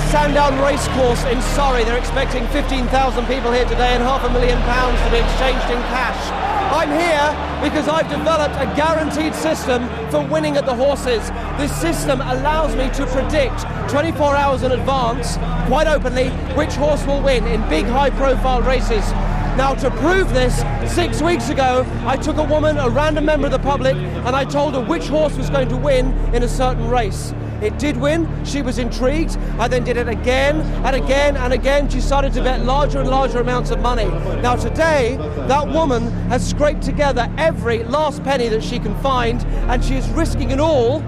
Sandown Racecourse in Surrey. They're expecting 15,000 people here today and £500,000 to be exchanged in cash. I'm here because I've developed a guaranteed system for winning at the horses. This system allows me to predict 24 hours in advance, quite openly, which horse will win in big high-profile races. Now, to prove this, 6 weeks ago, I took a woman, a random member of the public, and I told her which horse was going to win in a certain race. It did win. She was intrigued. I then did it again and again and again. She started to bet larger and larger amounts of money. Now today, that woman has scraped together every last penny that she can find, and she is risking it all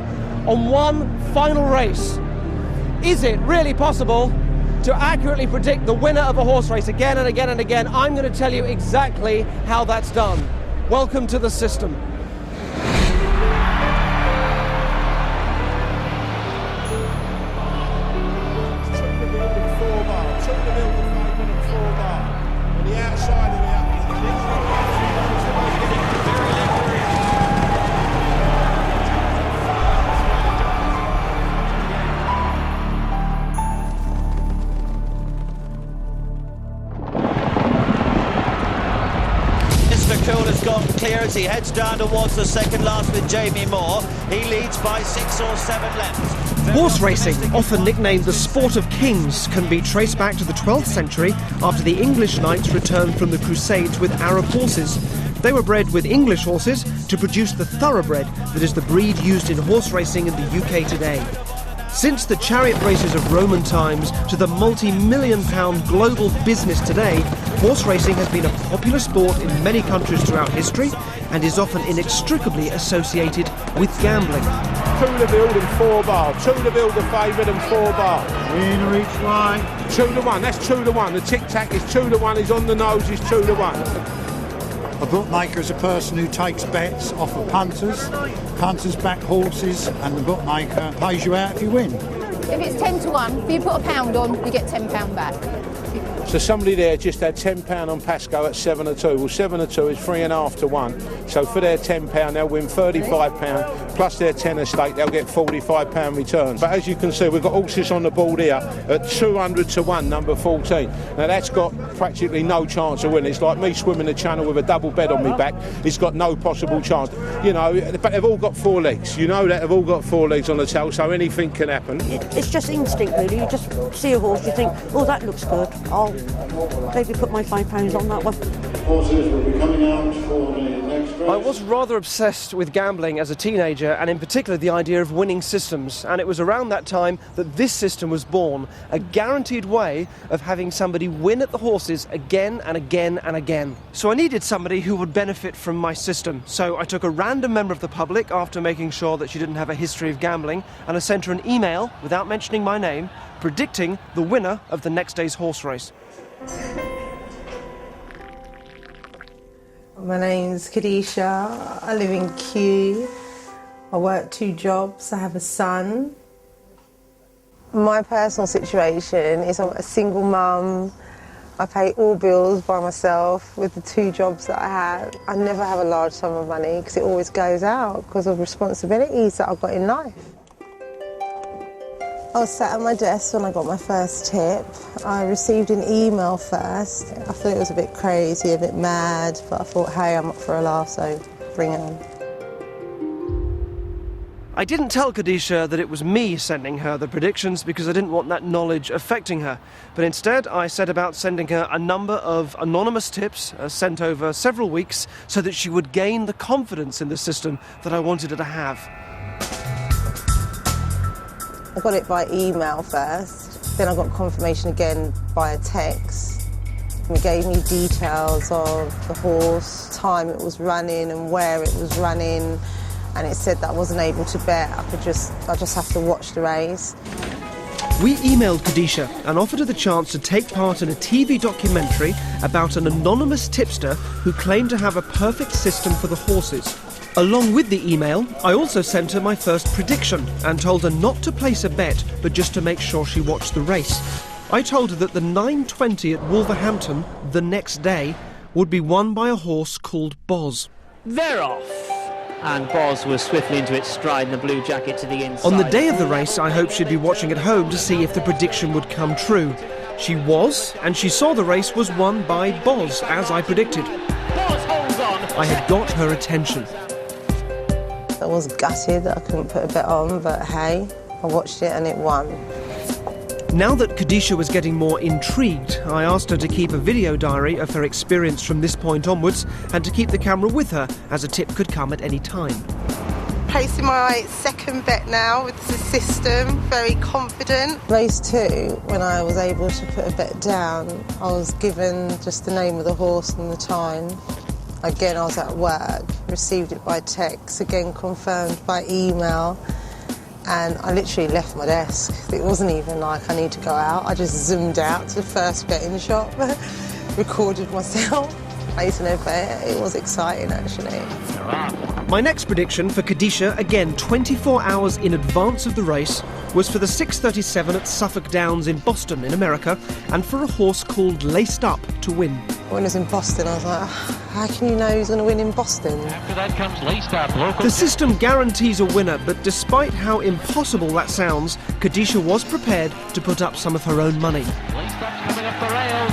on one final race. Is it really possible to accurately predict the winner of a horse race again and again and again? I'm going to tell you exactly how that's done. Welcome to the system. Has gone clear as he heads down towards the second last with Jamie Moore. He leads by 6 or 7 lengths. Horse racing, often nicknamed the sport of kings, can be traced back to the 12th century after the English knights returned from the Crusades with Arab horses. They were bred with English horses to produce the thoroughbred that is the breed used in horse racing in the UK today. Since the chariot races of Roman times to the multi-million-pound global business today, horse racing has been a popular sport in many countries throughout history and is often inextricably associated with gambling. 2 to build and 4 bar. 2 to build the favourite and 4 bar. Winner each line. 2 to 1. That's 2 to 1. The tic-tac is 2 to 1. He's on the nose. Is 2 to 1. A bookmaker is a person who takes bets off of punters back horses, and the bookmaker pays you out if you win. If it's 10 to 1, if you put £1 on, you get £10 back. So somebody there just had £10 on Pasco at 7 to 2. Well, 7 to 2 is 3.5 to 1. So for their £10, they'll win £35 plus their 10 stake. They'll get £45 return. But as you can see, we've got horses on the board here at 200 to 1, number 14. Now that's got practically no chance of winning. It's like me swimming the channel with a double bed on my back. It's got no possible chance. You know, but they've all got 4 legs. You know that they've all got 4 legs on the tail, so anything can happen. It's just instinct, really. You just see a horse, you think, oh, that looks good. I'll maybe put my £5 on that one. Horses will be coming out for the next race. I was rather obsessed with gambling as a teenager, and in particular the idea of winning systems, and it was around that time that this system was born, a guaranteed way of having somebody win at the horses again and again and again. So I needed somebody who would benefit from my system, so I took a random member of the public after making sure that she didn't have a history of gambling, and I sent her an email, without mentioning my name, predicting the winner of the next day's horse race. My name's Kadisha. I live in Kew. I work 2 jobs. I have a son. My personal situation is I'm a single mum. I pay all bills by myself with the 2 jobs that I have. I never have a large sum of money because it always goes out because of responsibilities that I've got in life. I was sat at my desk when I got my first tip. I received an email first. I thought it was a bit crazy, a bit mad, but I thought, hey, I'm up for a laugh, so bring it on. I didn't tell Kadisha that it was me sending her the predictions because I didn't want that knowledge affecting her. But instead, I set about sending her a number of anonymous tips sent over several weeks so that she would gain the confidence in the system that I wanted her to have. I got it by email first, then I got confirmation again by a text. It gave me details of the horse, time it was running and where it was running, and it said that I wasn't able to bet, I just have to watch the race. We emailed Kadisha and offered her the chance to take part in a TV documentary about an anonymous tipster who claimed to have a perfect system for the horses. Along with the email, I also sent her my first prediction and told her not to place a bet, but just to make sure she watched the race. I told her that the 9:20 at Wolverhampton the next day would be won by a horse called Boz. They're off. and Boz was swiftly into its stride in the blue jacket to the inside. On the day of the race, I hoped she'd be watching at home to see if the prediction would come true. She was, and she saw the race was won by Boz, as I predicted. Boz holds on. I had got her attention. I was gutted that I couldn't put a bet on, but hey, I watched it and it won. Now that Kadisha was getting more intrigued, I asked her to keep a video diary of her experience from this point onwards and to keep the camera with her, as a tip could come at any time. Placing my second bet now with the system, very confident. Race 2, when I was able to put a bet down, I was given just the name of the horse and the time. Again, I was at work, received it by text, again confirmed by email. And I literally left my desk. It wasn't even like I need to go out. I just zoomed out to the first betting shop, recorded myself, placing a bet. It was exciting, actually. My next prediction for Kadisha, again 24 hours in advance of the race, was for the 6:37 at Suffolk Downs in Boston, in America, and for a horse called Laced Up to win. When I was in Boston, I was like, how can you know who's going to win in Boston? After that comes Laced Up. Local. The system guarantees a winner, but despite how impossible that sounds, Kadisha was prepared to put up some of her own money. Laced Up's coming up the rails.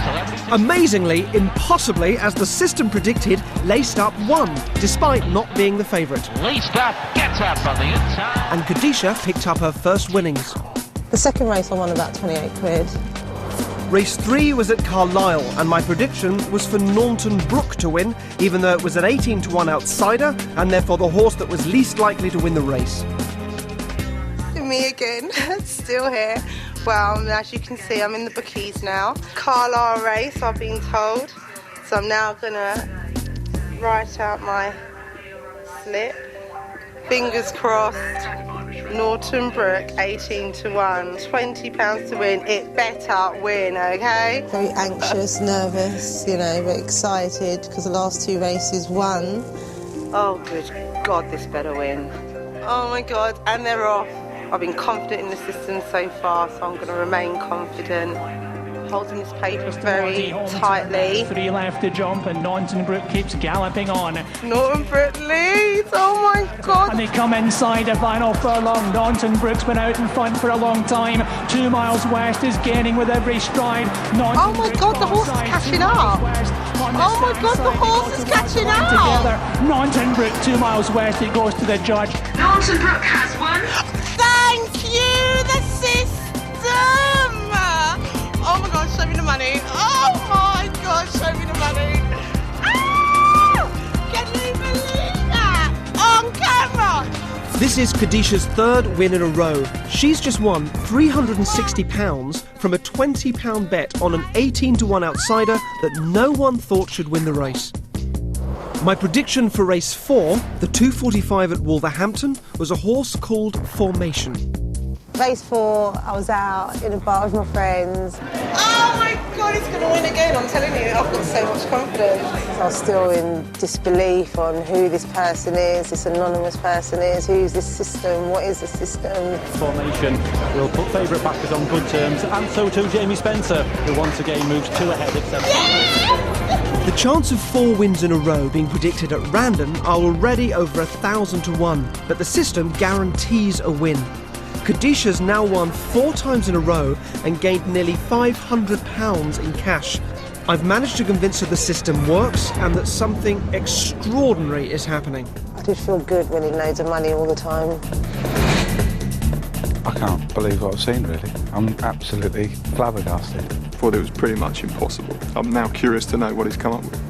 Amazingly, impossibly, as the system predicted, Laced Up won, despite not being the favourite. Laced Up gets up on the inside. And Kadisha picked up her first winnings. The second race I won about 28 quid. Race 3 was at Carlisle, and my prediction was for Naunton Brook to win, even though it was an 18-1 outsider, and therefore the horse that was least likely to win the race. Me again, still here. Well, as you can see, I'm in the bookies now. Carlisle race, I've been told. So I'm now gonna write out my slip. Fingers crossed. Naunton Brook, 18-1, £20 to win. It better win, okay? Very anxious, nervous, you know, but excited because the last 2 races won. Oh, good God, this better win. Oh my God, and they're off. I've been confident in the system so far, so I'm going to remain confident. Holding this paper very tightly. 3 left to jump, and Naunton Brook keeps galloping on. Naunton Brook leads, oh my God. And they come inside the final furlong. Naunton Brook's been out in front for a long time. 2 miles west is gaining with every stride. Oh my God, the horse is catching up. Oh my God, the horse is catching up. Together. Naunton Brook, 2 miles west, it goes to the judge. Naunton Brook has won. Thank you, the system. Oh my God, show me the money. Oh my God, show me the money. Ah! Can you believe that? On camera. This is Kadisha's 3rd win in a row. She's just won £360 from a £20 bet on an 18-1 outsider that no one thought should win the race. My prediction for race 4, the 2:45 at Wolverhampton, was a horse called Formation. Race 4, I was out in a bar with my friends. Oh my God, he's going to win again, I'm telling you. I've got so much confidence. I was still in disbelief on who this person is, this anonymous person is, who's this system, what is the system. Formation will put favourite backers on good terms, and so too Jamie Spencer, who once again moves 2 ahead of 7. Yeah! The chance of 4 wins in a row being predicted at random are already over 1,000 to 1, but the system guarantees a win. Kadisha's now won 4 times in a row and gained nearly £500 in cash. I've managed to convince her the system works and that something extraordinary is happening. I did feel good winning loads of money all the time. I can't believe what I've seen, really. I'm absolutely flabbergasted. Thought it was pretty much impossible. I'm now curious to know what he's come up with.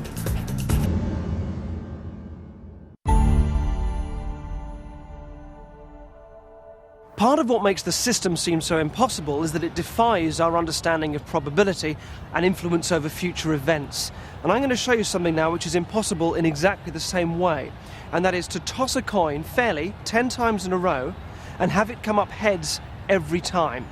Part of what makes the system seem so impossible is that it defies our understanding of probability and influence over future events. And I'm going to show you something now which is impossible in exactly the same way, and that is to toss a coin fairly 10 times in a row and have it come up heads every time.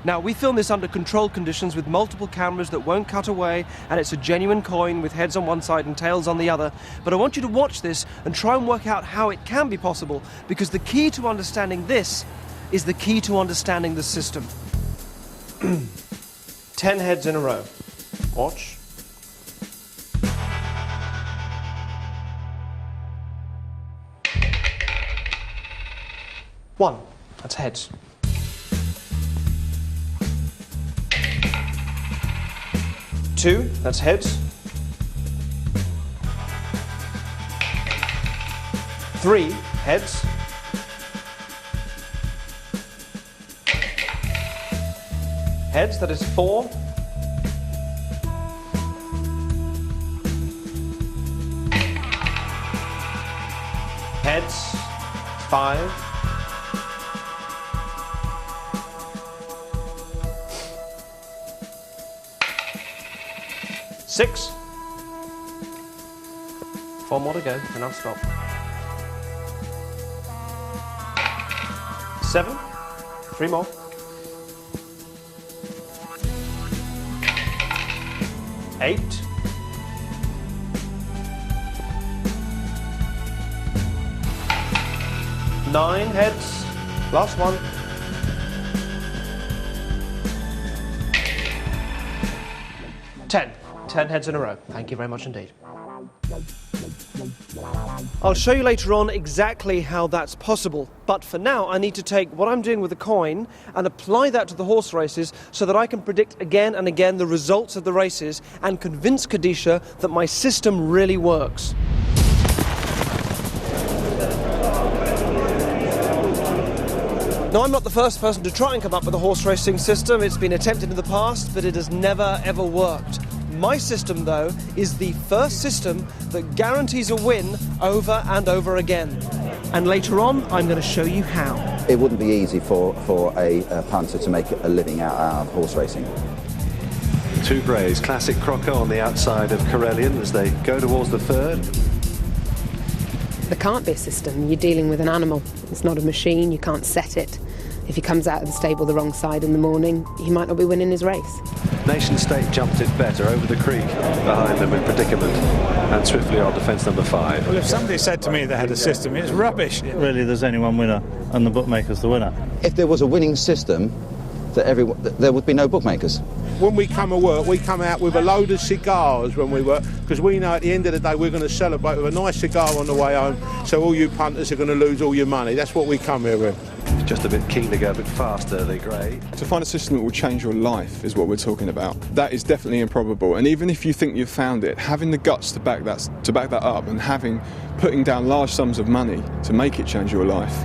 Now, we film this under controlled conditions with multiple cameras that won't cut away, and it's a genuine coin with heads on one side and tails on the other. But I want you to watch this and try and work out how it can be possible, because the key to understanding this is the key to understanding the system. 10 heads in a row. Watch. 1, that's heads. 2, that's heads. 3, heads. 'Heads, that is 4. 5. 6. 4 more to go, and I'll stop. 7. 3 more. 8. 9 heads. Last one. 10. 10 heads in a row. Thank you very much indeed. I'll show you later on exactly how that's possible, but for now I need to take what I'm doing with the coin and apply that to the horse races so that I can predict again and again the results of the races and convince Kadisha that my system really works. Now, I'm not the first person to try and come up with a horse racing system. It's been attempted in the past, but it has never ever worked. My system, though, is the first system that guarantees a win over and over again. And later on, I'm going to show you how. It wouldn't be easy for a punter to make a living out of horse racing. 2 greys, classic Croco on the outside of Corellian as they go towards the third. There can't be a system. You're dealing with an animal. It's not a machine. You can't set it. If he comes out of the stable the wrong side in the morning, he might not be winning his race. Nation State jumped it better over the creek behind them in predicament and swiftly on defence number 5. Well, if somebody said to me they had a system, it's rubbish. Really, there's only one winner, and the bookmaker's the winner. If there was a winning system, there would be no bookmakers. When we come to work, we come out with a load of cigars when we work, because we know at the end of the day we're going to celebrate with a nice cigar on the way home, so all you punters are going to lose all your money. That's what we come here with. Just a bit keen to go a bit faster, the grey. To find a system that will change your life is what we're talking about. That is definitely improbable, and even if you think you've found it, having the guts to back that up and putting down large sums of money to make it change your life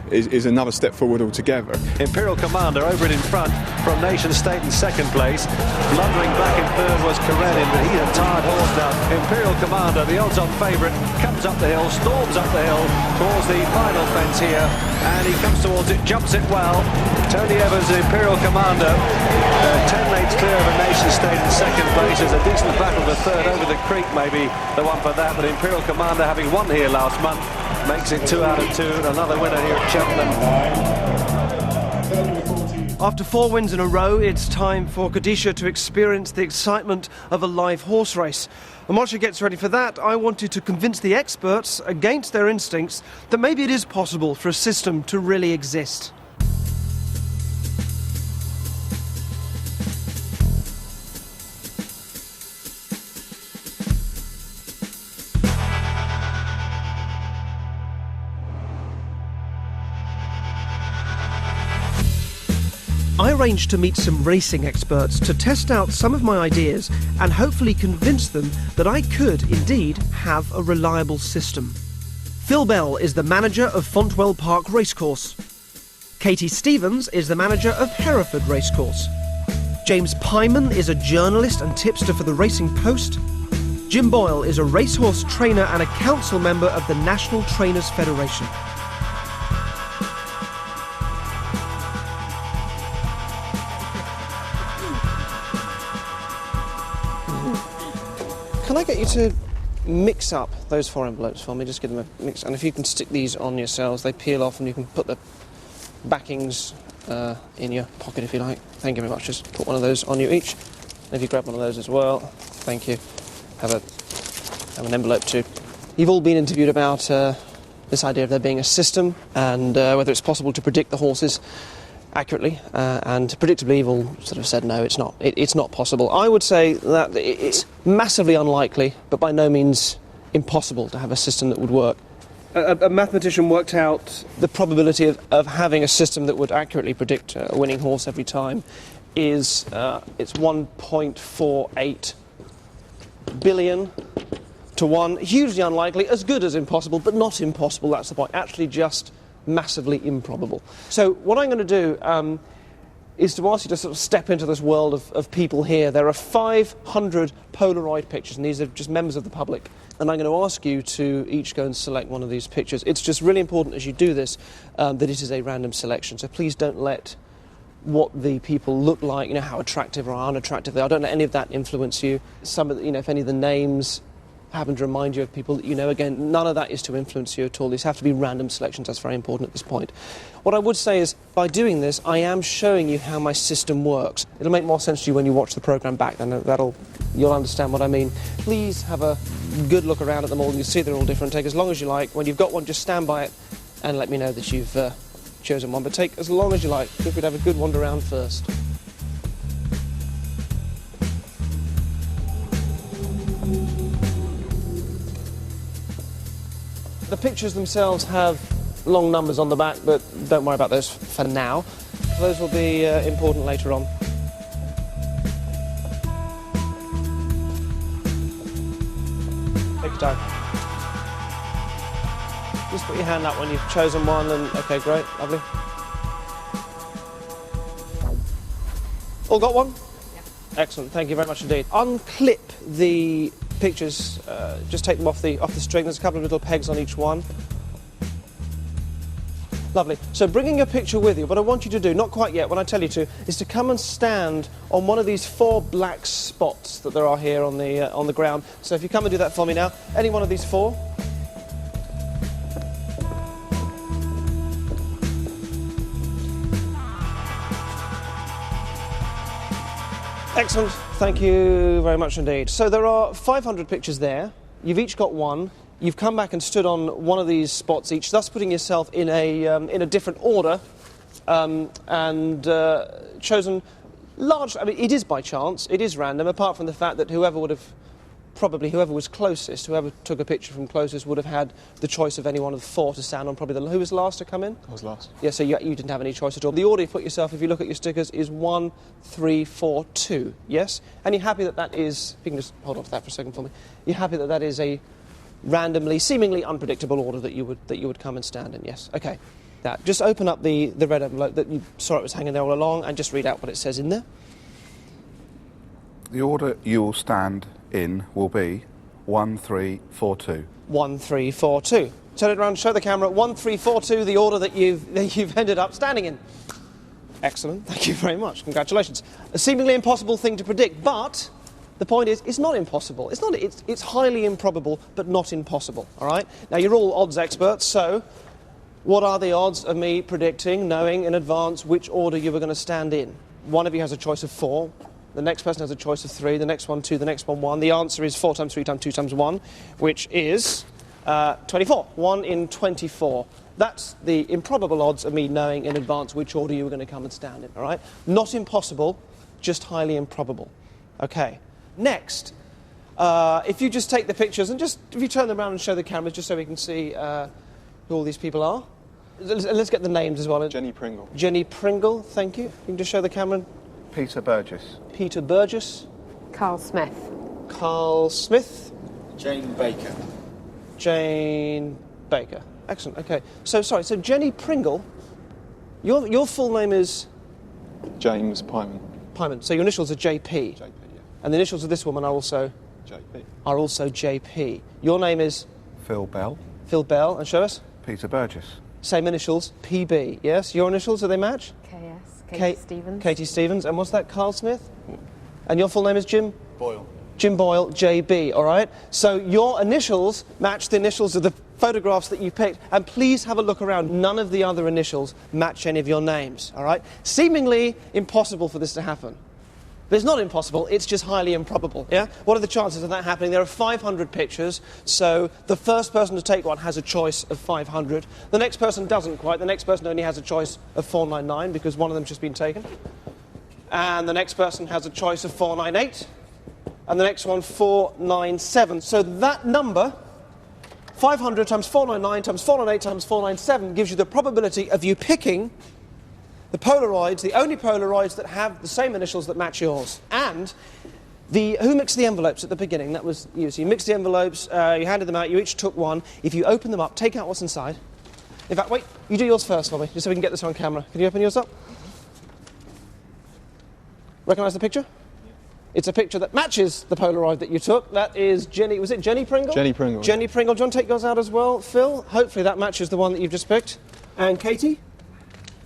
is another step forward altogether. Imperial Commander over it in front from Nation State in second place. Blundering back in third was Corellian, but he's a tired horse now. Imperial Commander, the odds-on favourite, comes up the hill, storms up the hill towards the final fence here, and he comes towards it, jumps it well. Tony Evans and Imperial Commander, 10 lengths clear of a Nation State in second place. There's a decent battle for third over the creek, maybe the one for that, but Imperial Commander, having won here last month, makes it 2 out of 2, and another winner here at Cheltenham. After 4 wins in a row, it's time for Kadisha to experience the excitement of a live horse race. And while she gets ready for that, I wanted to convince the experts, against their instincts, that maybe it is possible for a system to really exist. I arranged to meet some racing experts to test out some of my ideas and hopefully convince them that I could indeed have a reliable system. Phil Bell is the manager of Fontwell Park Racecourse. Katie Stevens is the manager of Hereford Racecourse. James Pyman is a journalist and tipster for the Racing Post. Jim Boyle is a racehorse trainer and a council member of the National Trainers Federation. Can I get you to mix up those 4 envelopes for me? Just give them a mix. And if you can stick these on yourselves, they peel off and you can put the backings in your pocket if you like. Thank you very much. Just put one of those on you each. And if you grab one of those as well, thank you. Have an envelope too. You've all been interviewed about this idea of there being a system and whether it's possible to predict the horses accurately, and predictably you've all sort of said no, it's not. It's not possible. I would say that it's massively unlikely, but by no means impossible to have a system that would work. a mathematician worked out the probability of having a system that would accurately predict a winning horse every time is it's 1.48 billion to 1. Hugely unlikely, as good as impossible, but not impossible, that's the point. Actually just massively improbable. So what I'm going to do is to ask you to sort of step into this world of people here. There are 500 Polaroid pictures, and these are just members of the public. And I'm going to ask you to each go and select one of these pictures. It's just really important as you do this that it is a random selection. So please don't let what the people look like, how attractive or unattractive they are. Don't let any of that influence you. Some of the, if any of the names happen to remind you of people that you know, again, none of that is to influence you at all. These have to be random selections. That's very important at this point. What I would say is, by doing this, I am showing you how my system works. It'll make more sense to you when you watch the programme back, and you'll understand what I mean. Please have a good look around at them all. You see they're all different. Take as long as you like. When you've got one, just stand by it and let me know that you've chosen one. But take as long as you like. If we'd have a good wander around first. The pictures themselves have long numbers on the back, but don't worry about those for now. Those will be important later on. Take your time. Just put your hand up when you've chosen one, and okay, great, lovely. All got one? Yeah. Excellent, thank you very much indeed. Unclip the pictures, just take them off the string. There's a couple of little pegs on each one. Lovely. So bringing your picture with you, what I want you to do, not quite yet, when I tell you to, is to come and stand on one of these 4 black spots that there are here on the ground. So if you come and do that for me now, any one of these 4. Excellent. Thank you very much indeed. So there are 500 pictures there. You've each got one. You've come back and stood on one of these spots each, thus putting yourself in a different order, and chosen large. I mean, it is by chance. It is random. Apart from the fact that whoever was closest, whoever took a picture from closest, would have had the choice of any one of the 4 to stand on. Probably who was last to come in? I was last. Yeah. So you didn't have any choice at all. The order you put yourself, if you look at your stickers, is 1, 3, 4, 2. Yes. And you're happy that is? If you can just hold on to that for a second for me. You're happy that is a randomly, seemingly unpredictable order that you would come and stand in. Yes. Okay. That. Just open up the red envelope that you saw it was hanging there all along, and just read out what it says in there. The order you will stand in will be 1, 3, 4, 2. 1, 3, 4, 2. Turn it around, show the camera. 1, 3, 4, 2. The order that you've ended up standing in. Excellent. Thank you very much. Congratulations. A seemingly impossible thing to predict, but the point is, it's not impossible. It's highly improbable, but not impossible. All right. Now you're all odds experts, so what are the odds of me predicting, knowing in advance which order you were going to stand in? One of you has a choice of 4. The next person has a choice of 3, the next one 2, the next one 1. The answer is 4 times 3 times 2 times 1, which is 24. 1 in 24. That's the improbable odds of me knowing in advance which order you were going to come and stand in, all right? Not impossible, just highly improbable. Okay. Next, if you just take the pictures and if you turn them around and show the cameras just so we can see who all these people are. Let's get the names as well. Jenny Pringle. Jenny Pringle, thank you. You can just show the camera. Peter Burgess. Peter Burgess. Carl Smith. Carl Smith. Jane Baker. Jane Baker. Excellent, okay. So Jenny Pringle, your full name is? James Pyman. Pyman. So your initials are JP? JP, yeah. And the initials of this woman are also? JP. Are also JP. Your name is? Phil Bell. Phil Bell. And show us? Peter Burgess. Same initials, PB. Yes? Your initials, do they match? KS. Katie Stevens. Katie Stevens. And what's that, Carl Smith? And your full name is Jim? Boyle. Jim Boyle, JB, all right? So your initials match the initials of the photographs that you picked, and please have a look around. None of the other initials match any of your names, all right? Seemingly impossible for this to happen. But it's not impossible, it's just highly improbable, yeah? What are the chances of that happening? There are 500 pictures, so the first person to take one has a choice of 500. The next person doesn't quite. The next person only has a choice of 499 because one of them's just been taken. And the next person has a choice of 498. And the next one, 497. So that number, 500 times 499 times 498 times 497 gives you the probability of you picking the Polaroids, the only Polaroids that have the same initials that match yours. And who mixed the envelopes at the beginning? That was you. So you mixed the envelopes, you handed them out, you each took one. If you open them up, take out what's inside. In fact, wait, you do yours first for me, just so we can get this on camera. Can you open yours up? Recognise the picture? It's a picture that matches the Polaroid that you took. That is Jenny, was it Jenny Pringle? Jenny Pringle. Jenny Pringle. Do you want to take yours out as well, Phil? Hopefully that matches the one that you've just picked. And Katie?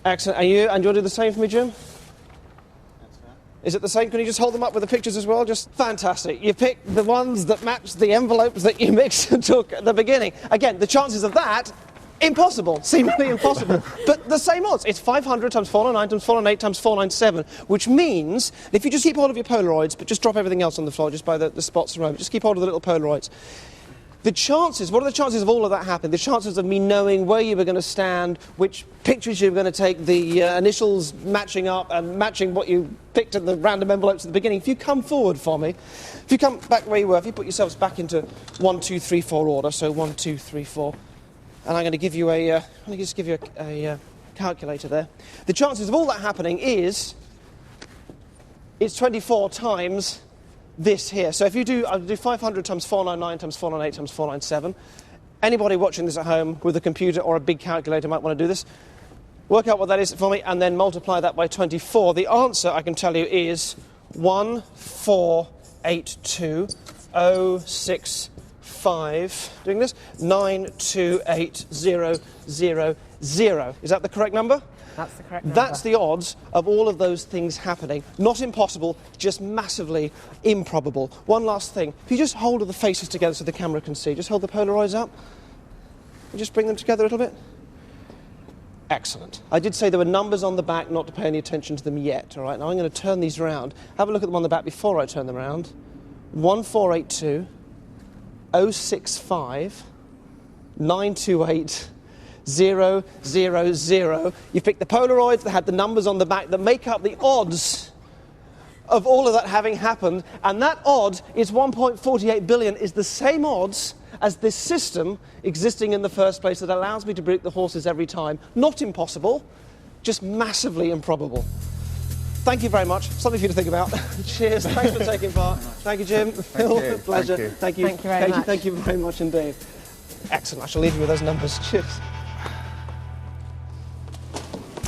Excellent. And you want to do the same for me, Jim? Is it the same? Can you just hold them up with the pictures as well? Just fantastic. You picked the ones that match the envelopes that you mixed and took at the beginning. Again, the chances of that, impossible. Seemingly impossible. But the same odds. It's 500 times 499 times 498 times 497, which means if you just keep hold of your Polaroids, but just drop everything else on the floor, just by the spots around, just keep hold of the little Polaroids. The chances, what are the chances of all of that happening? The chances of me knowing where you were going to stand, which pictures you were going to take, the initials matching up and matching what you picked in the random envelopes at the beginning. If you come forward for me, if you come back where you were, if you put yourselves back into 1, 2, 3, 4 order, so 1, 2, 3, 4, and I'm going to give you a calculator there. The chances of all that happening is, it's 24 times this here. So if you do, I'll do 500 times 499 times 498 times 497. Anybody watching this at home with a computer or a big calculator might want to do this. Work out what that is for me and then multiply that by 24. The answer, I can tell you, is 1482065. Doing this? 928000. Is that the correct number? That's the correct number. That's the odds of all of those things happening. Not impossible, just massively improbable. One last thing. If you just hold the faces together so the camera can see, just hold the Polaroids up. And just bring them together a little bit. Excellent. I did say there were numbers on the back, not to pay any attention to them yet. All right, now I'm going to turn these around. Have a look at them on the back before I turn them around. 1482 065 928 000. You pick the Polaroids that had the numbers on the back that make up the odds of all of that having happened, and that odd is 1.48 billion, is the same odds as this system existing in the first place that allows me to predict the horses every time. Not impossible, just massively improbable. Thank you very much. Something for you to think about. Cheers. Thanks for taking part. Thank you, Jim. Phil, pleasure. Thank you. Thank you very Katie, much. thank you very much indeed. Excellent. I shall leave you with those numbers. Cheers.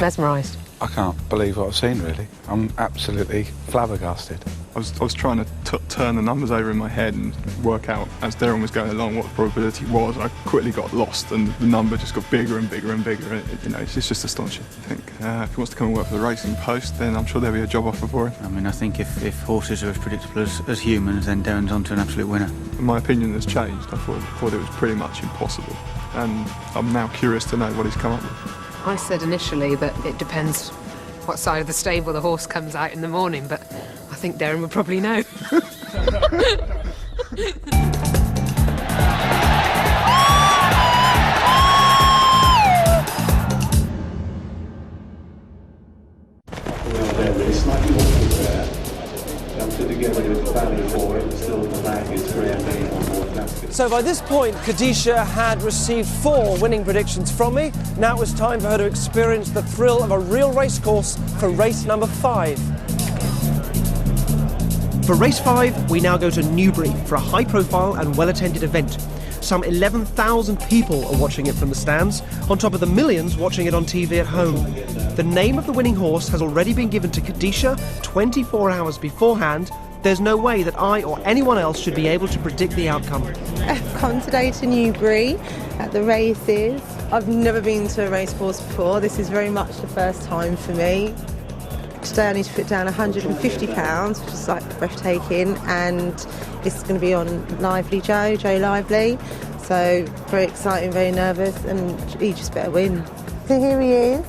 Mesmerised. I can't believe what I've seen, really. I'm absolutely flabbergasted. I was trying to turn the numbers over in my head and work out, as Derren was going along, what the probability was. I quickly got lost and the number just got bigger and bigger and bigger. It's just astonishing. I think if he wants to come and work for the Racing Post, then I'm sure there'll be a job offer for him. I mean, I think if horses are as predictable as humans, then Derren's on to an absolute winner. My opinion has changed. I thought it was pretty much impossible. And I'm now curious to know what he's come up with. I said initially that it depends what side of the stable the horse comes out in the morning, but I think Derren would probably know. Slightly awkward there. Jumped it together with the value for it, still the bag is 3 million on board. So by this point, Kadisha had received 4 winning predictions from me. Now it was time for her to experience the thrill of a real racecourse for race number 5. For race 5, we now go to Newbury for a high-profile and well-attended event. Some 11,000 people are watching it from the stands, on top of the millions watching it on TV at home. The name of the winning horse has already been given to Kadisha 24 hours beforehand. There's no way that I or anyone else should be able to predict the outcome. I've come today to Newbury at the races. I've never been to a racecourse before. This is very much the first time for me. Today I need to put down £150, which is like breathtaking, and it's going to be on Lively Joe Lively. So very exciting, very nervous, and he just better win. So here he is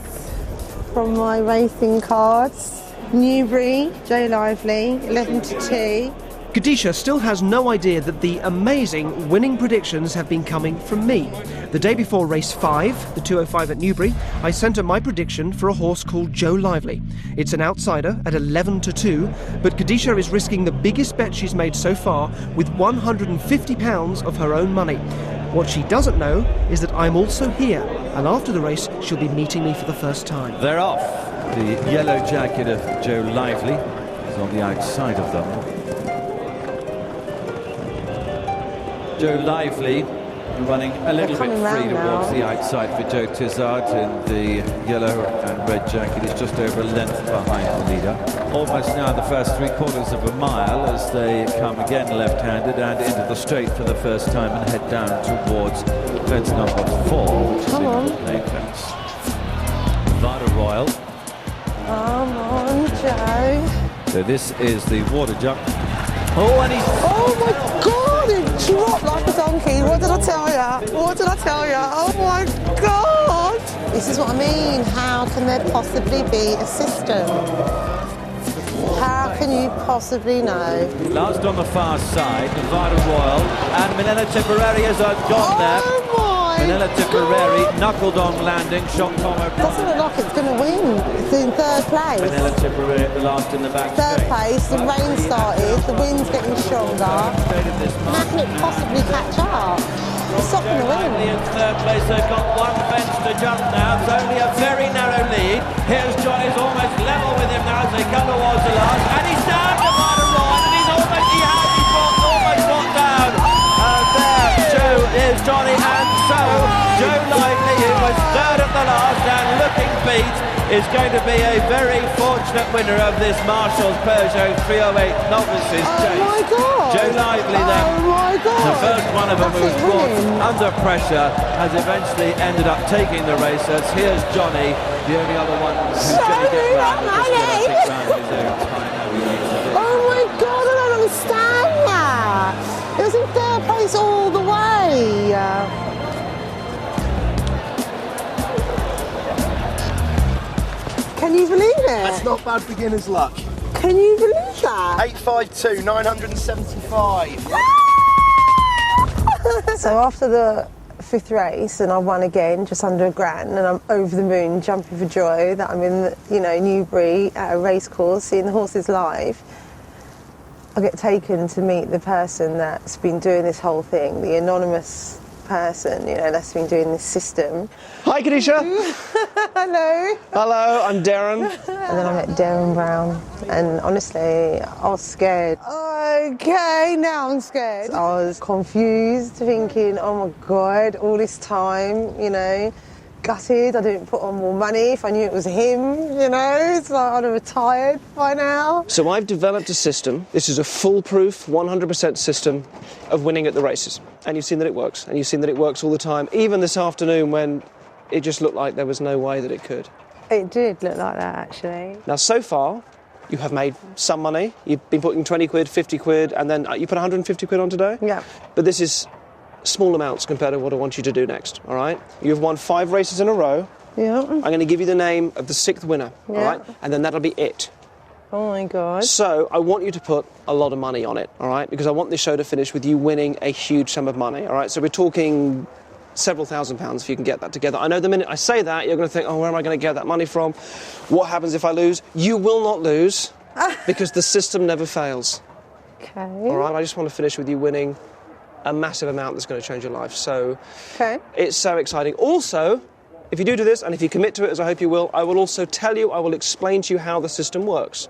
from my racing cards. Newbury, Joe Lively, 11 to 2. Kadisha still has no idea that the amazing winning predictions have been coming from me. The day before race 5, the 205 at Newbury, I sent her my prediction for a horse called Joe Lively. It's an outsider at 11 to 2, but Kadisha is risking the biggest bet she's made so far with £150 of her own money. What she doesn't know is that I'm also here, and after the race, she'll be meeting me for the first time. They're off. The yellow jacket of Joe Lively is on the outside of them. Joe Lively running a little bit free towards the outside for Joe Tizard in the yellow and red jacket. He's just over a length behind the leader. Almost now the first 3/4 of a mile as they come again left-handed and into the straight for the first time and head down towards fence number 4, which is the main fence. Vada Royal. Come on, Joe. So this is the water jump. Oh, and he's... Oh my God, it dropped like a donkey. What did I tell you? What did I tell you? Oh my God. This is what I mean. How can there possibly be a system? How can you possibly know? Last on the far side, Nevada Royal, and Manila Tipperary has gone there. Manila Tipperary knuckled on landing, shot Tomo. Doesn't look like it's going to win. It's in third place. Manila Tipperary at the last in the back. Third place, the rain started, the wind's getting stronger. How can it possibly catch up? It's not going to win. In third place, they've got one fence to jump now. It's only a very narrow lead. Here's Johnny's almost level with him now as they come towards the last. And he's down to Nevada Royal, and he's almost got down. And there, Joe is Johnny, and so Joe Lively, who was third at the last and looking beat, is going to be a very fortunate winner of this Marshall's Peugeot 308 Novices Chase. Oh my God! Joe Lively then, oh my God. the first one of them who was brought under pressure, has eventually ended up taking the race. As here's Johnny, the only other one who's going to get round and just going to pick round his own time. Oh my God, I don't understand that. It was in third place all the way. Can you believe it? That's not bad beginner's luck. Can you believe that? 852, 975. So after the 5th race, and I won again, just under £1,000, and I'm over the moon, jumping for joy that I'm in, Newbury at a race course, seeing the horses live. I get taken to meet the person that's been doing this whole thing, the anonymous person, that's been doing this system. Hi, Kadisha. Hello. Hello, I'm Derren. And then I met Derren Brown, and honestly, I was scared. Okay, now I'm scared. I was confused, thinking, oh my God, all this time, gutted. I didn't put on more money if I knew it was him, It's like I'd have retired by now. So I've developed a system. This is a foolproof, 100% system of winning at the races. And you've seen that it works. And you've seen that it works all the time, even this afternoon when it just looked like there was no way that it could. It did look like that, actually. Now, so far, you have made some money. You've been putting 20 quid, 50 quid, and then you put 150 quid on today? Yeah. But this is small amounts compared to what I want you to do next, all right? You've won 5 races in a row. Yeah. I'm going to give you the name of the 6th winner, all right? And then that'll be it. Oh my God. So I want you to put a lot of money on it, all right? Because I want this show to finish with you winning a huge sum of money, all right? So we're talking several £1,000s if you can get that together. I know the minute I say that, you're going to think, oh, where am I going to get that money from? What happens if I lose? You will not lose because the system never fails. Okay. All right, I just want to finish with you winning a massive amount that's going to change your life. So it's so exciting. Also, if you do this, and if you commit to it, as I hope you will, I will also tell you, I will explain to you how the system works.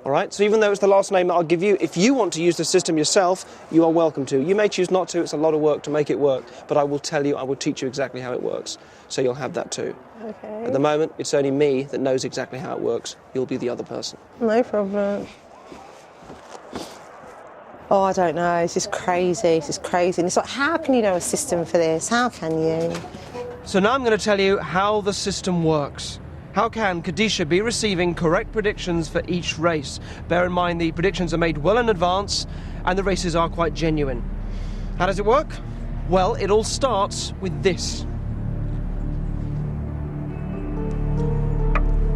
All right? So even though it's the last name that I'll give you, if you want to use the system yourself, you are welcome to. You may choose not to. It's a lot of work to make it work. But I will tell you, I will teach you exactly how it works. So you'll have that too. Okay. At the moment, it's only me that knows exactly how it works. You'll be the other person. No problem. Oh, I don't know. It's just crazy. It's just crazy. And it's like, how can you know a system for this? How can you? So now I'm going to tell you how the system works. How can Kadisha be receiving correct predictions for each race? Bear in mind the predictions are made well in advance and the races are quite genuine. How does it work? Well, it all starts with this.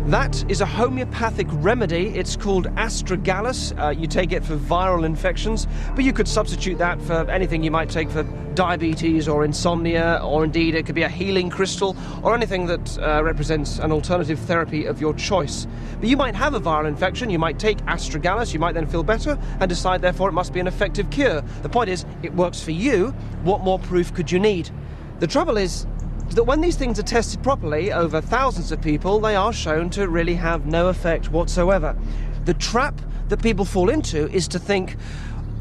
That is a homeopathic remedy. It's called astragalus. You take it for viral infections, but you could substitute that for anything you might take for diabetes or insomnia, or indeed it could be a healing crystal or anything that represents an alternative therapy of your choice. But you might have a viral infection, you might take astragalus, you might then feel better and decide therefore it must be an effective cure. The point is, it works for you. What more proof could you need? The trouble is that when these things are tested properly over thousands of people, they are shown to really have no effect whatsoever. The trap that people fall into is to think,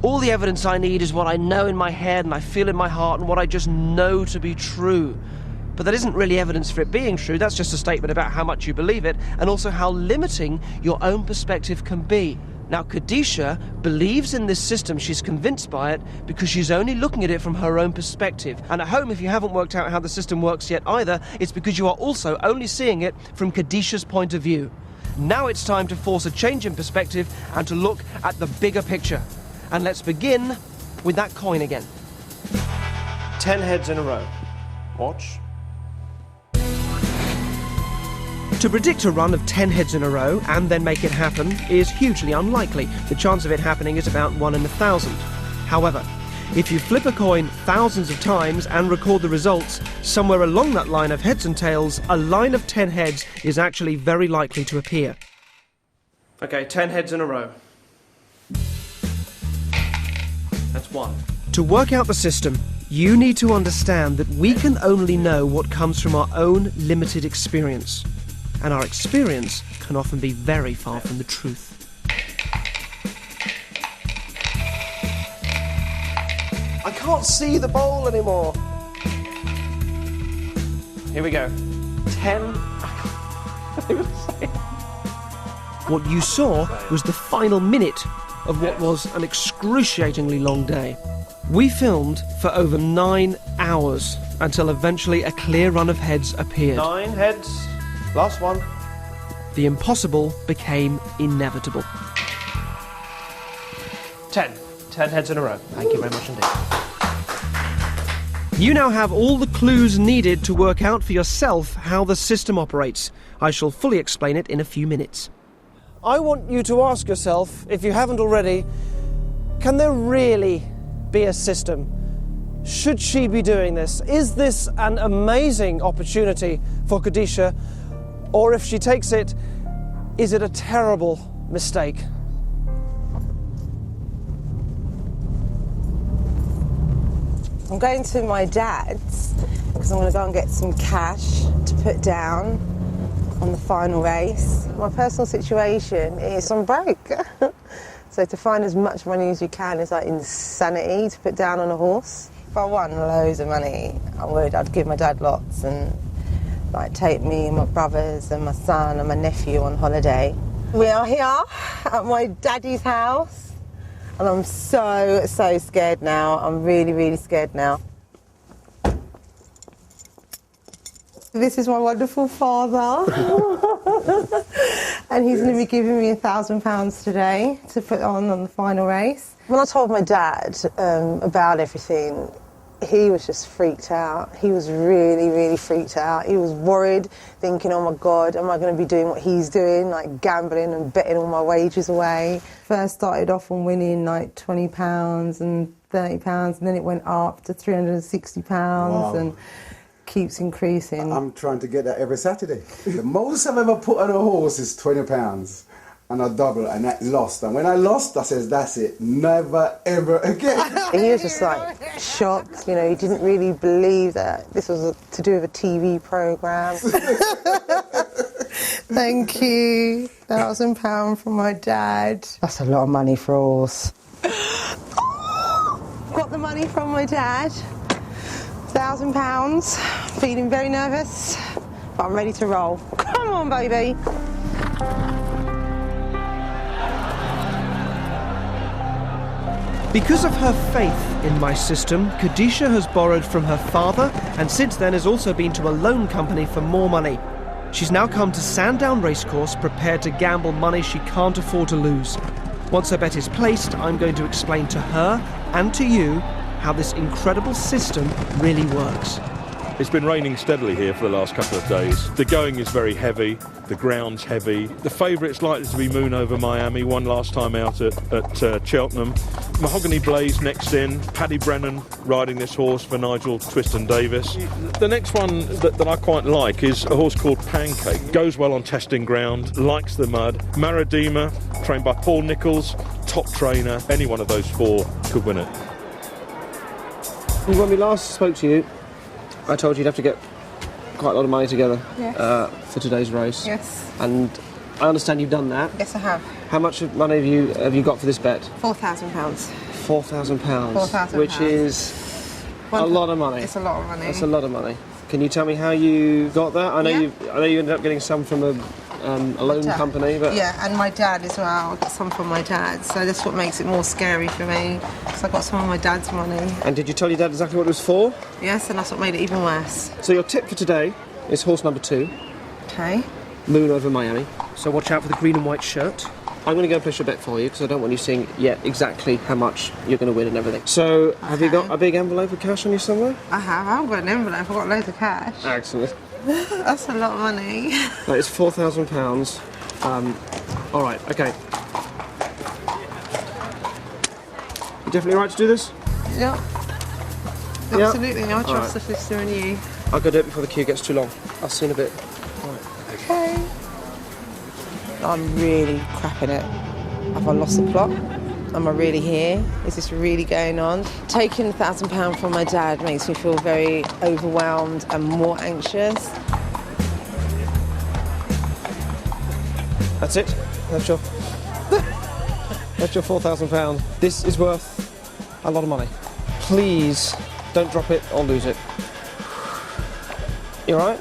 all the evidence I need is what I know in my head and I feel in my heart and what I just know to be true. But that isn't really evidence for it being true. That's just a statement about how much you believe it and also how limiting your own perspective can be. Now, Kadisha believes in this system, she's convinced by it, because she's only looking at it from her own perspective. And at home, if you haven't worked out how the system works yet either, it's because you are also only seeing it from Kadisha's point of view. Now it's time to force a change in perspective and to look at the bigger picture. And let's begin with that coin again. 10 heads in a row. Watch. To predict a run of 10 heads in a row and then make it happen is hugely unlikely. The chance of it happening is about 1 in 1,000. However, if you flip a coin thousands of times and record the results, somewhere along that line of heads and tails, a line of 10 heads is actually very likely to appear. Okay, 10 heads in a row. That's 1. To work out the system, you need to understand that we can only know what comes from our own limited experience. And our experience can often be very far from the truth. I can't see the bowl anymore. Here we go. 10. What you saw was the final minute of what was an excruciatingly long day. We filmed for over 9 hours until eventually a clear run of heads appeared. 9 heads. Last one. The impossible became inevitable. 10. 10 heads in a row. Thank you very much indeed. You now have all the clues needed to work out for yourself how the system operates. I shall fully explain it in a few minutes. I want you to ask yourself, if you haven't already, can there really be a system? Should she be doing this? Is this an amazing opportunity for Kadisha? Or if she takes it, is it a terrible mistake? I'm going to my dad's because I'm going to go and get some cash to put down on the final race. My personal situation is I'm broke. So to find as much money as you can is like insanity to put down on a horse. If I won loads of money, I'd give my dad lots and like take me and my brothers and my son and my nephew on holiday. We are here at my daddy's house and I'm so scared now. I'm really scared now. This is my wonderful father and he's going to be giving me £1,000 today to put on the final race. When I told my dad about everything, he was just freaked out. He was really freaked out. He was worried, thinking, oh my God, am I going to be doing what he's doing, like gambling and betting all my wages away? First started off on winning like £20 and £30 and then it went up to £360 wow. And keeps increasing. I'm trying to get that every Saturday. The most I've ever put on a horse is £20. And I doubled and I lost. And when I lost, I says, that's it, never ever again. He was just like shocked, you know, he didn't really believe that this was to do with a TV programme. Thank you. £1,000 from my dad. That's a lot of money for a horse. Got the money from my dad. £1,000. Feeling very nervous, but I'm ready to roll. Come on, baby. Because of her faith in my system, Kadisha has borrowed from her father and since then has also been to a loan company for more money. She's now come to Sandown Racecourse prepared to gamble money she can't afford to lose. Once her bet is placed, I'm going to explain to her and to you how this incredible system really works. It's been raining steadily here for the last couple of days. The going is very heavy, the ground's heavy. The favourite's likely to be Moon Over Miami, won last time out at Cheltenham. Mahogany Blaze next in, Paddy Brennan riding this horse for Nigel Twiston-Davis. The next one that I quite like is a horse called Pancake. Goes well on testing ground, likes the mud. Maradima, trained by Paul Nichols, top trainer. Any one of those four could win it. When we last spoke to you, I told you you'd have to get quite a lot of money together for today's race. Yes. And I understand you've done that. Yes, I have. How much money have you got for this bet? £4,000. £4,000. £4,000. Which is a lot of money. It's a lot of money. That's a lot of money. Can you tell me how you got that? I know you ended up getting some from a loan company, but yeah, and my dad as well. I got some from my dad, so that's what makes it more scary for me. So I got some of my dad's money. And did you tell your dad exactly what it was for? Yes, and that's what made it even worse. So your tip for today is horse number 2. Okay. Moon Over Miami. So watch out for the green and white shirt. I'm going to go and place a bet for you because I don't want you seeing yet exactly how much you're going to win and everything. So, have you got a big envelope of cash on you somewhere? I have. I haven't got an envelope. I've got loads of cash. Excellent. That's a lot of money. That is £4,000. All right, okay. You definitely right to do this? Yeah. Absolutely. I trust the sister and you. I'll go do it before the queue gets too long. I'll see you in a bit. Okay. I'm really crapping it. Have I lost the plot? Am I really here? Is this really going on? Taking £1,000 from my dad makes me feel very overwhelmed and more anxious. That's it. That's your £4,000. This is worth a lot of money. Please don't drop it or lose it. You all right?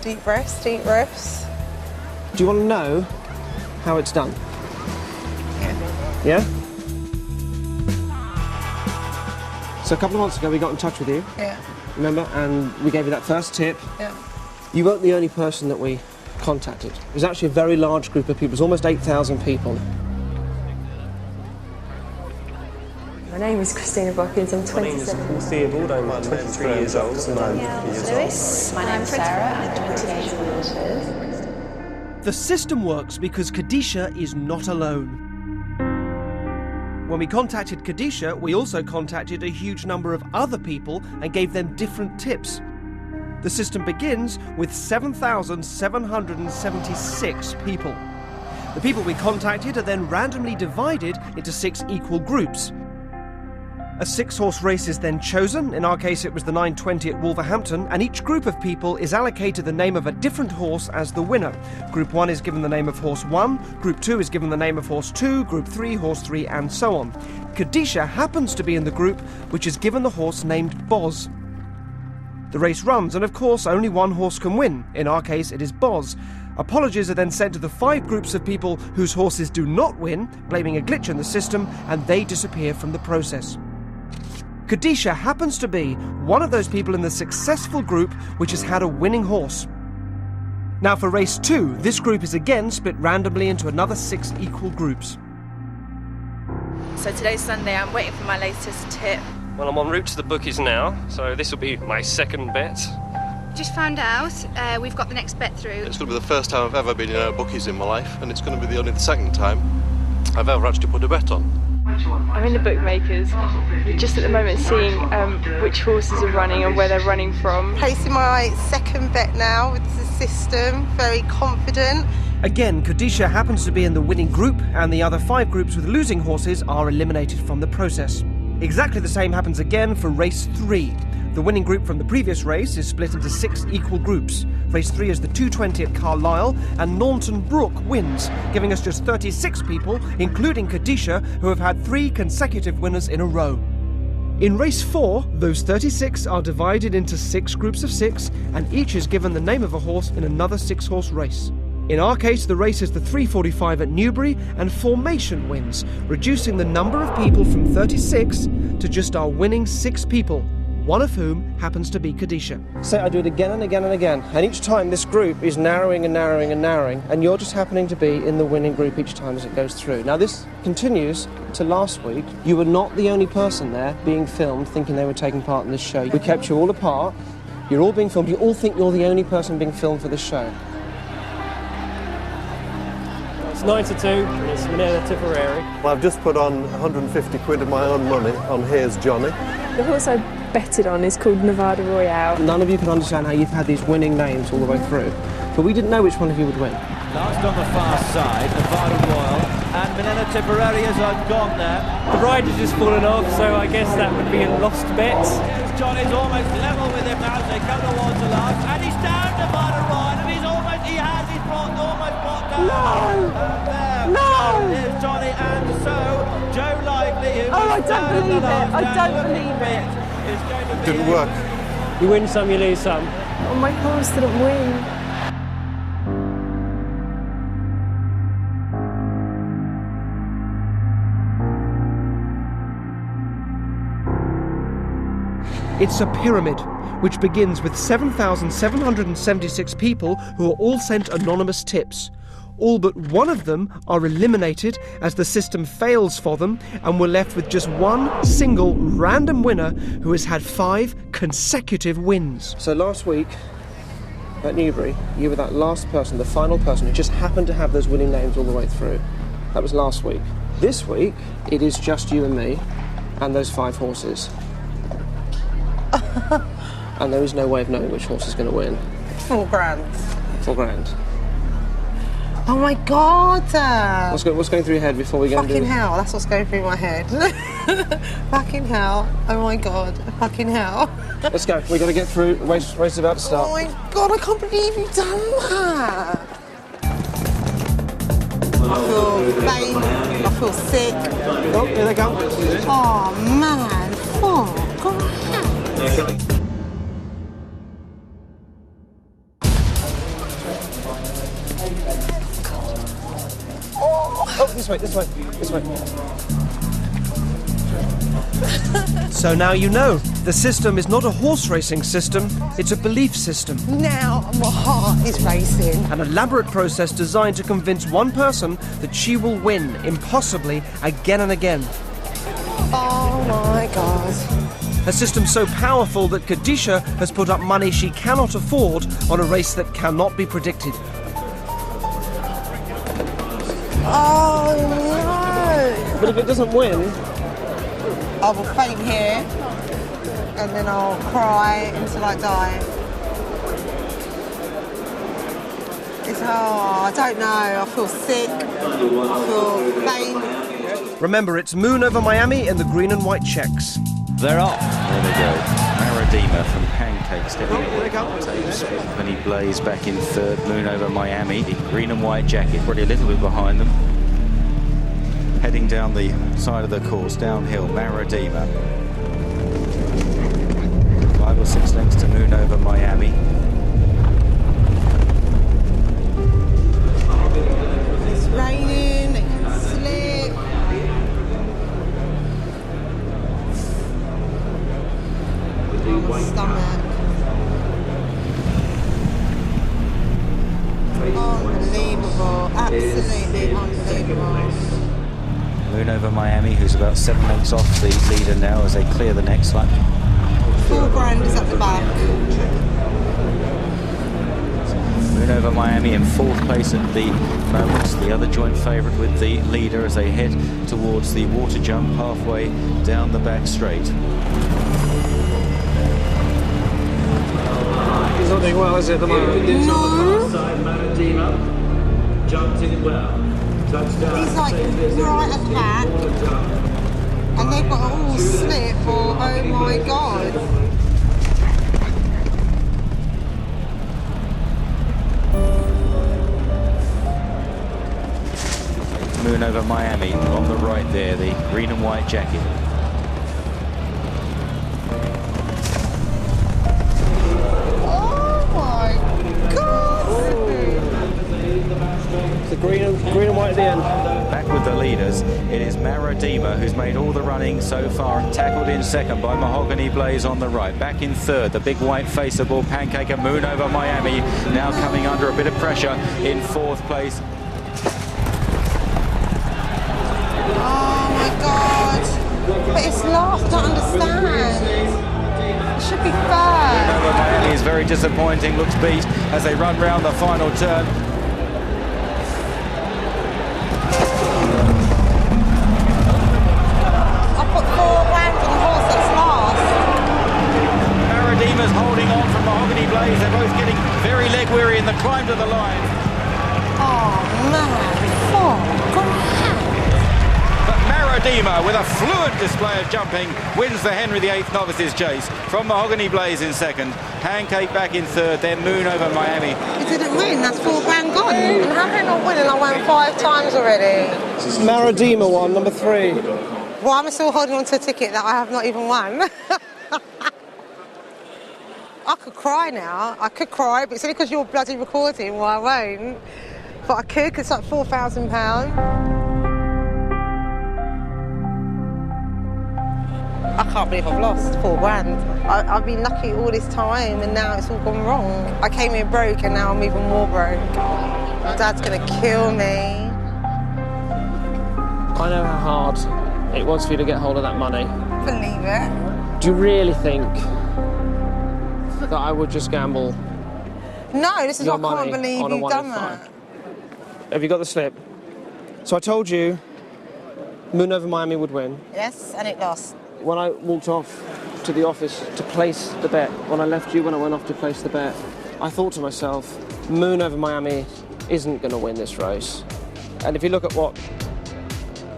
Deep breaths, deep breaths. Do you want to know how it's done? Yeah? So a couple of months ago we got in touch with you. Yeah. Remember? And we gave you that first tip. Yeah. You weren't the only person that we contacted. It was actually a very large group of people. It was almost 8,000 people. My name is Christina Brockins, I'm 27. My name is Theobald, I'm 23 years old. And I'm Lewis, my name is Sarah, I'm 28 years old. The system works because Kadisha is not alone. When we contacted Kadisha, we also contacted a huge number of other people and gave them different tips. The system begins with 7,776 people. The people we contacted are then randomly divided into 6 equal groups. A 6-horse race is then chosen. In our case, it was the 920 at Wolverhampton, and each group of people is allocated the name of a different horse as the winner. Group 1 is given the name of horse 1, Group 2 is given the name of horse 2, Group 3, horse 3, and so on. Kadisha happens to be in the group which is given the horse named Boz. The race runs, and of course, only one horse can win. In our case, it is Boz. Apologies are then sent to the 5 groups of people whose horses do not win, blaming a glitch in the system, and they disappear from the process. Kadisha happens to be one of those people in the successful group which has had a winning horse. Now for race 2, this group is again split randomly into another 6 equal groups. So today's Sunday, I'm waiting for my latest tip. Well, I'm en route to the bookies now, so this will be my second bet. Just found out we've got the next bet through. It's going to be the first time I've ever been in bookies in my life, and it's going to be only the second time I've ever actually put a bet on. I'm in the bookmakers, just at the moment seeing which horses are running and where they're running from. Placing my second bet now with the system, very confident. Again, Kadisha happens to be in the winning group, and the other 5 groups with losing horses are eliminated from the process. Exactly the same happens again for race 3. The winning group from the previous race is split into 6 equal groups. Race 3 is the 220 at Carlisle, and Naunton Brook wins, giving us just 36 people, including Kadisha, who have had 3 consecutive winners in a row. In race 4, those 36 are divided into 6 groups of 6, and each is given the name of a horse in another 6-horse race. In our case, the race is the 345 at Newbury, and Formation wins, reducing the number of people from 36 to just our winning 6 people, one of whom happens to be Kadisha. So I do it again and again and again, and each time this group is narrowing and narrowing and narrowing, and you're just happening to be in the winning group each time as it goes through. Now this continues to last week. You were not the only person there being filmed thinking they were taking part in this show. We kept you all apart, You're all being filmed. You all think you're the only person being filmed for this show. It's 9 to 2, and it's Minella Tipperary. Well, I've just put on 150 quid of my own money on Here's Johnny. The horse I betted on is called Nevada Royale. None of you can understand how you've had these winning names all the way through, but we didn't know which one of you would win. Last on the far side, Nevada Royale, and Minella Tipperary has gone there. The ride has just fallen off, so I guess that would be a lost bet. Here's Johnny's almost level with him now as they come towards the last, and he's down Nevada Royale, and he's almost down. No! Here's Johnny, and so Joe Lively, who Oh, I don't believe it. I don't believe it. Didn't work. You win some, you lose some. Oh, my horse didn't win. It's a pyramid, which begins with 7,776 people who are all sent anonymous tips. All but one of them are eliminated as the system fails for them, and we're left with just one single random winner who has had 5 consecutive wins. So last week at Newbury, you were that last person, the final person who just happened to have those winning names all the way through. That was last week. This week, it is just you and me and those 5 horses. And there is no way of knowing which horse is going to win. £4 grand. £4 grand. Oh my God! What's going through your head before we go and do it? Fucking hell, that's what's going through my head. Fucking hell. Oh my God. Fucking hell. Let's go. We've got to get through. Race is about to start. Oh my God, I can't believe you've done that. I feel faint. I feel sick. Oh, here they come. Oh man. Oh God. Oh, this way. So now you know, the system is not a horse racing system, it's a belief system. Now my heart is racing. An elaborate process designed to convince one person that she will win, impossibly, again and again. Oh my God. A system so powerful that Kadisha has put up money she cannot afford on a race that cannot be predicted. Oh no! But if it doesn't win, I will faint here, and then I'll cry until I die. I don't know, I feel sick, I feel faint. remember it's Moon over Miami in the green and white checks. They're off. There they go. Maradima from Pancake stepping away. Penny Blaze back in third. Moon over Miami. The green and white jacket, probably a little bit behind them. Heading down the side of the course, downhill. Maradima. 5 or 6 lengths to Moon over Miami. It's raining, it can slip. My stomach. Unbelievable, absolutely unbelievable. Moon over Miami, who's about 7 lengths off the leader now as they clear the next lap. £4 is at the back. Moon over Miami in 4th place at the moment. The other joint favourite with the leader as they head towards the water jump halfway down the back straight. He's not doing well, is it, at the moment? No. Jumped in well. He's like right at the back. And they've got it all slip or oh my God. Moon over Miami on the right there, the green and white jacket. Oh my God! The green and white at the end. Back with the leaders, it is Maradima who's made all the running so far, tackled in second by Mahogany Blaze on the right. Back in third, the big white face aboard Pancake and Moon over Miami, now coming under a bit of pressure in 4th place. Oh my God! But it's last, I don't understand. That should be fair. Over Miami is very disappointing, looks beat as they run round the final turn. I put 4 grand on the horse that's last. Maradima's holding on from Mahogany Blaze. They're both getting very leg weary in the climb to the line. Oh man, 4 grand. But Maradima, with a fluent display of jumping, wins the Henry VIII Novices Chase. From Mahogany Blaze in second, Pancake back in third, then Moon over Miami. You didn't win, that's 4 grand gone. And how can I not win? And I won 5 times already. Maradima won, number 3. Well, I'm still holding on to a ticket that I have not even won. I could cry now. I could cry, but it's only because you're bloody recording, well, I won't. But I could, because it's like £4,000. I can't believe I've lost 4 grand. I've been lucky all this time and now it's all gone wrong. I came here broke and now I'm even more broke. My dad's gonna kill me. I know how hard it was for you to get hold of that money. Believe it. Do you really think that I would just gamble? No, this is your why I can't money believe on a you've done 1 in 5? that. Have you got the slip? So I told you Moon over Miami would win. Yes, and it lost. When I walked off to the office to place the bet, when I left you, when I went off to place the bet, I thought to myself, Moon over Miami isn't going to win this race. And if you look at what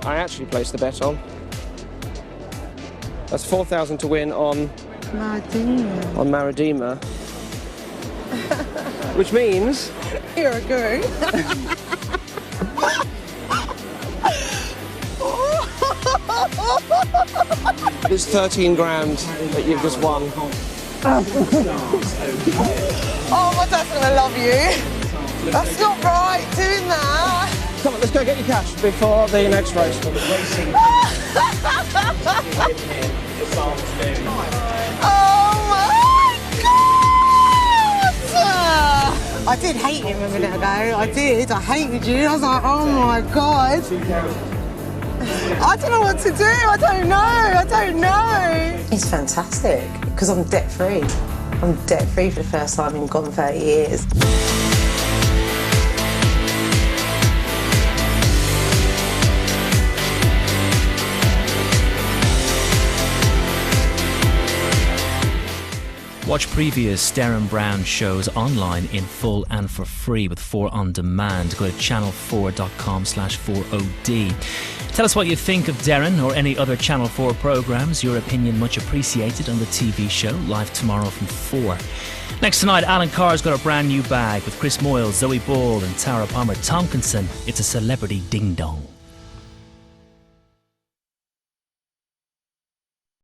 I actually placed the bet on, that's 4,000 to win on Maradima. Which means... You're a guru. It's 13 grand that you've just won. Oh, my dad's gonna love you. That's not right, doing that. Come on, let's go get your cash before the next race. Oh my God! I did hate him a minute ago. I did. I hated you. I was like, oh my God. I don't know what to do. I don't know. It's fantastic because I'm debt-free. I'm debt-free for the first time in gone 30 years. Watch previous Derren Brown shows online in full and for free with 4 on demand. Go to channel4.com/4OD. Tell us what you think of Derren or any other Channel 4 programmes. Your opinion much appreciated on the TV show, live tomorrow from 4. Next tonight, Alan Carr's got a brand new bag with Chris Moyle, Zoe Ball and Tara Palmer Tompkinson. It's a celebrity ding-dong.